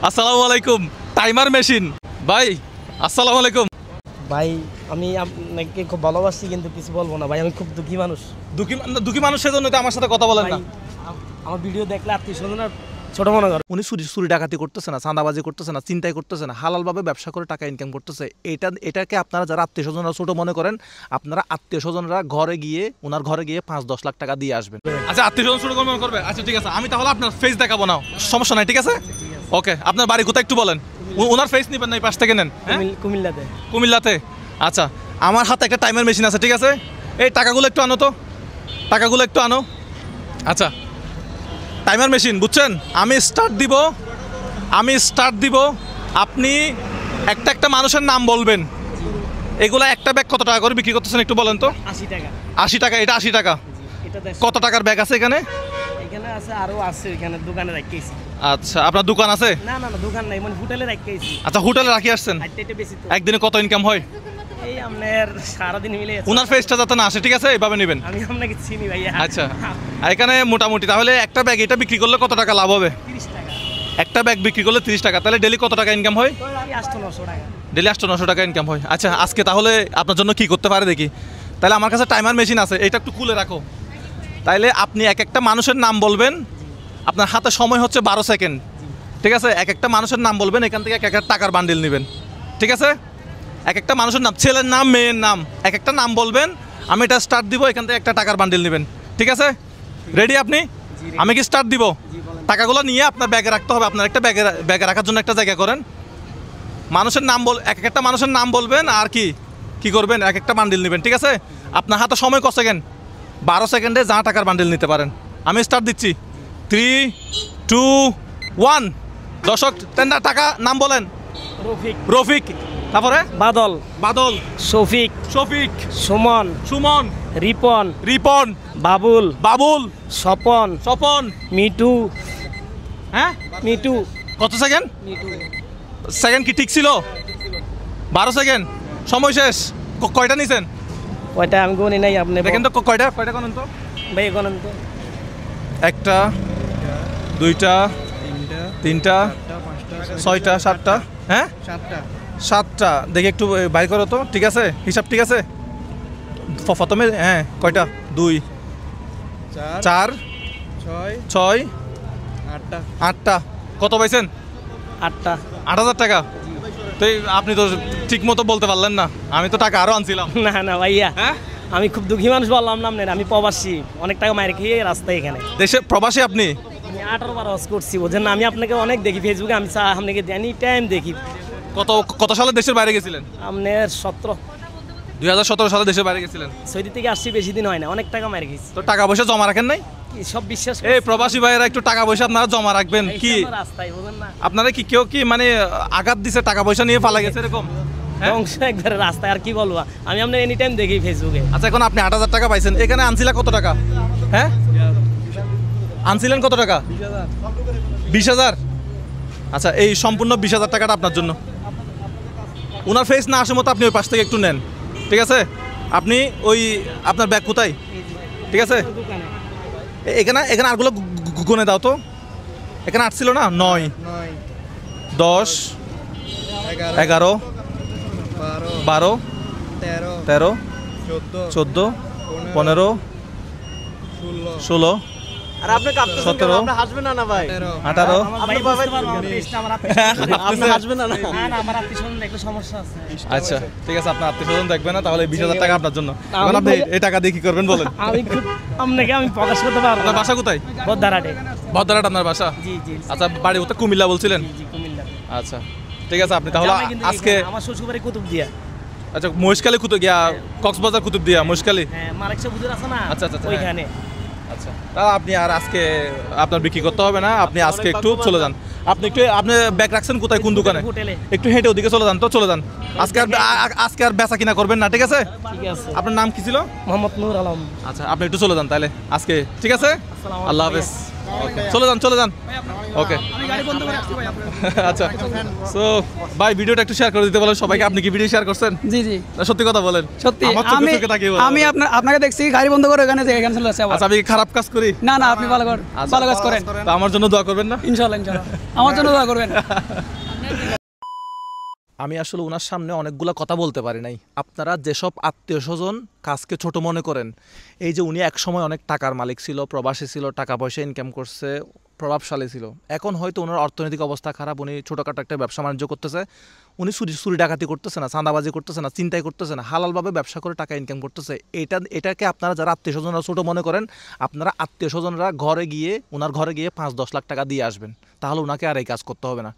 আসসালামু আলাইকুম। Timer machine ভাই, আসসালামু আলাইকুম ভাই। আমি আপনাকে খুব ভালোবাসি, কিন্তু কিছু বলবো না ভাই। আমি খুব দুঃখী মানুষ। দুঃখী মানুষের জন্য তো আমার সাথে কথা বলেন না। আমার ভিডিও দেখলে আত্মীয় স্বজন ছোট মনে করে। উনি চুরি ডাকাতি করতেছে না, চাঁদাবাজি করতেছে না, চিন্তাই করতেছে না, হালালভাবে ব্যবসা করে টাকা ইনকাম করতেছে। এটাকে আপনারা যারা আত্মীয় স্বজনরা ছোট মনে করেন, আপনারা আত্মীয় স্বজনরা ওনার ঘরে গিয়ে 5-10 লাখ টাকা দিয়ে আসবেন। আচ্ছা, আত্মীয় স্বজন ছোট মনে করবে? আচ্ছা ঠিক আছে, আমি তাহলে আপনার ফেস দেখাবো না, সমস্যা নাই, ঠিক আছে? ওকে, আপনার বাড়ি কোথায় একটু বলেন। ওনার ফেস নিবেন না, এই পাশ থেকে নেন। কুমিল্লাতে। আচ্ছা, আমার হাতে একটা টাইমার মেশিন আছে, ঠিক আছে? এই টাকাগুলো একটু আনো তো, টাকাগুলো একটু আনো। আচ্ছা, টাইমার মেশিন বুঝছেন? আমি স্টার্ট দিব, আপনি একটা মানুষের নাম বলবেন। এগুলো একটা ব্যাগ কত টাকা করে বিক্রি করতেছেন একটু বলেন তো। 80 টাকা। 80 টাকা, এটা 80 টাকা। কত টাকার ব্যাগ আছে এখানে? এখানে আছে, আরো আছে, এখানে দোকানে রাখিয়েছি। আচ্ছা, আপনার দোকান আছে? না, দোকান নাই, মানে হোটেলে রাখিয়েছি। আচ্ছা, হোটেলে রাখি আসছেন। একদিনে কত ইনকাম হয়? এই আপনার সারাদিন মিলে। ওনার ফেসটা যাতে না আসে, ঠিক আছে? এইভাবে নেবেন। আমি আপনাকে চিনি ভাইয়া। আচ্ছা, এখানে মোটামুটি তাহলে একটা ব্যাগ এটা বিক্রি করলে কত টাকা লাভ হবে? 30 টাকা। একটা ব্যাগ বিক্রি করলে 30 টাকা, তাহলে ডেলি কত টাকা ইনকাম হয়? 800-900 টাকা। ডেলি 800-900 টাকা ইনকাম হয়। আচ্ছা, আজকে তাহলে আপনার জন্য কি করতে পারে দেখি। তাহলে আমার কাছে টাইমার মেশিন আছে, এটা একটু খুলে রাখো। তাইলে আপনি একটা মানুষের নাম বলবেন, আপনার হাতে সময় হচ্ছে 12 সেকেন্ড, ঠিক আছে? একটা মানুষের নাম বলবেন, এখান থেকে একটা টাকার বান্ডিল নেবেন, ঠিক আছে? একটা মানুষের নাম, ছেলের নাম, মেয়ের নাম, একটা নাম বলবেন, আমি এটা স্টার্ট দিব, এখান থেকে একটা টাকার বান্ডিল নেবেন, ঠিক আছে? রেডি আপনি? আমি কি স্টার্ট দিব? টাকাগুলো নিয়ে আপনার ব্যাগে রাখতে হবে। আপনার একটা ব্যাগে রাখার জন্য একটা জায়গা করেন। মানুষের নাম একটা মানুষের নাম বলবেন, আর কি করবেন, একটা বান্ডিল নেবেন, ঠিক আছে? আপনার হাতে সময় কত সেকেন্ড? 12 সেকেন্ডে যা টাকার বান্ডিল নিতে পারেন। আমি স্টার্ট দিচ্ছি। 3, 2, 1। দর্শক, টাকা নাম বলেন। রফিক। তারপরে বাদল, শফিক, সুমন, রিপন, বাবুল, স্বপন, মিটু। হ্যাঁ, মিটু। কত সেকেন্ড? সেকেন্ড কি ঠিক ছিল? 12 সেকেন্ড। সময় শেষ। কয়টা নিছেন? কয়টা আমি গুনি নাই, আপনি দেখেন তো কয়টা গণন তো ভাই, গণন তো। একটা, দুইটা, তিনটা, 6টা, 7টা। হ্যাঁ, 7টা। দেখি একটু বাইর করো তো, ঠিক আছে? হিসাব ঠিক আছে? প্রথমে হ্যাঁ, কয়টা? 2, 4, 6, 8টা। কত পাইছেন? 8টা। 8,000 টাকা। তো আপনি তো ঠিক মতো বলতে পারলেন না, আমি তো টাকা আরো আনছিলাম। না ভাইয়া, হ্যাঁ, আমি খুব দুঃখী মানুষ বললাম না আপনার। আমি প্রবাসী, অনেক টাকা মায়ের খেয়ে রাস্তায় এখানে দেশে প্রবাসী আপনি? আমি 18 বার হজ করছি, বোঝেন না? আমি আপনাকে অনেক দেখি ফেসবুকে, আমি আপনাকে এনি টাইম দেখি। কত সালে দেশের বাইরে গেছিলেন? আপনার 2017 সালে দেশের বাইরে গেছিলেন। সৌদি থেকে আসছি, বেশি দিন হয় না, অনেক টাকা মায়ের খেয়েছি। তো টাকা পয়সা জমা রাখেন নাই? সব বিশ্বাস এই প্রবাসী ভাইয়েরা একটু টাকা পয়সা আপনারা জমা রাখবেন। কি রাস্তায়, বোঝেন না? আপনারা কেউ মানে আঘাত দিছে, টাকা পয়সা নিয়ে পালা গেছে এরকম? ধ্বংস একবারে রাস্তায়। আর কি বলবো, আমি আপনার এনি টাইম দেখি ফেসবুকে। আচ্ছা, এখন আপনি 8,000 টাকা পাইছেন, এখানে আনছিলেন কত টাকা? হ্যাঁ, আনছিলেন কত টাকা? 20,000। আচ্ছা, এই সম্পূর্ণ 20,000 টাকাটা আপনার জন্য। ওনার ফেস না আসার মতো আপনি ওই পাশ থেকে একটু নেন, ঠিক আছে? আপনি আপনার ব্যাগ কোথায়, ঠিক আছে? এখানে আরগুলো গুনে দাও তো। এখানে 8 ছিল না? 9, 10, 11, 12, 13, 14, 15, 16, আর আপনি কাঁপতেছেন কেন? আপনি হাসবেন না ভাই? 18। আপনি হাসবেন না? না, আমার আত্মীয়স্বজন দেখলে সমস্যা আছে। আচ্ছা ঠিক আছে, আপনার আত্মীয়স্বজন দেখবে না, তাহলে 20,000 টাকা আপনার জন্য। এখন আপনি এই টাকা দিয়ে কি করবেন বলেন? আমি প্রকাশ করতে পারবো না। আপনার বাসা কোথায়? বদ্দারহাট আপনার বাসা? জি। আচ্ছা, বাড়ি কোথায়? কুমিল্লা বলছিলেন? জি, কুমিল্লা। আচ্ছা ঠিক আছে, আপনি তাহলে আজকে আমার শ্বশুরবাড়ি কুতুবদিয়া। আচ্ছা, মহেশখালী কক্সবাজার কুতুবদিয়া, মহেশখালী। হ্যাঁ, মালিকশা বুঝুর আছে না? আচ্ছা, ওইখানে। আচ্ছা, তাহলে আপনি আর আজকে আপনার বিক্রি করতে হবে না, আপনি আজকে একটু চলে যান। আপনি ব্যাগ রাখছেন কোথায়, কোন দোকানে? একটু হেঁটে ওদিকে চলে যান তো, চলে যান। আজকে আর বেচা কিনা করবেন না, ঠিক আছে? ঠিক আছে। আপনার নাম কি ছিল? মোহাম্মদ নূর আলম। আচ্ছা, আপনি একটু চলে যান তাহলে আজকে, ঠিক আছে? আল্লাহ হাফেজ। চলে যান ওকে আমি গাড়ি বন্ধ করে আসছি ভাই আচ্ছা সো ভাই ভিডিওটা একটু শেয়ার করে দিতে বলেন সবাইকে। আপনি কি ভিডিও শেয়ার করছেন? জি জি না সত্যি কথা বলেন। সত্যি আমার চোখে আমি চোখে তাকিয়ে বলেন। আমি আপনাকে দেখছি গাড়ি বন্ধ করে এখানে চলে আসছে আবার। আচ্ছা আমি কি খারাপ কাজ করি? না না আপনি ভালো কাজ করেন তা আমার জন্য দোয়া করবেন না? ইনশাআল্লাহ আমার জন্য দোয়া করবেন। আমি আসলে ওনার সামনে অনেকগুলো কথা বলতে পারি নাই। আপনারা যেসব আত্মীয় স্বজন কাজকে ছোট মনে করেন, এই যে উনি একসময় অনেক টাকার মালিক ছিল, প্রবাসী ছিল, টাকা পয়সা ইনকাম করছে, প্রভাবশালী ছিল, এখন হয়তো ওনার অর্থনৈতিক অবস্থা খারাপ, উনি ছোটোখাটো একটা ব্যবসা বাণিজ্য করতেছে, উনি চুরি ডাকাতি করতেছে না, চাঁদাবাজি করতেছে না, চিন্তাই করতেছে না, হালালভাবে ব্যবসা করে টাকা ইনকাম করতেছে। এটাকে আপনারা যারা আত্মীয় স্বজনরা ছোটো মনে করেন, আপনারা আত্মীয় স্বজনরা ওনার ঘরে গিয়ে 5-10 লাখ টাকা দিয়ে আসবেন, তাহলে ওনাকে আর এই কাজ করতে হবে না।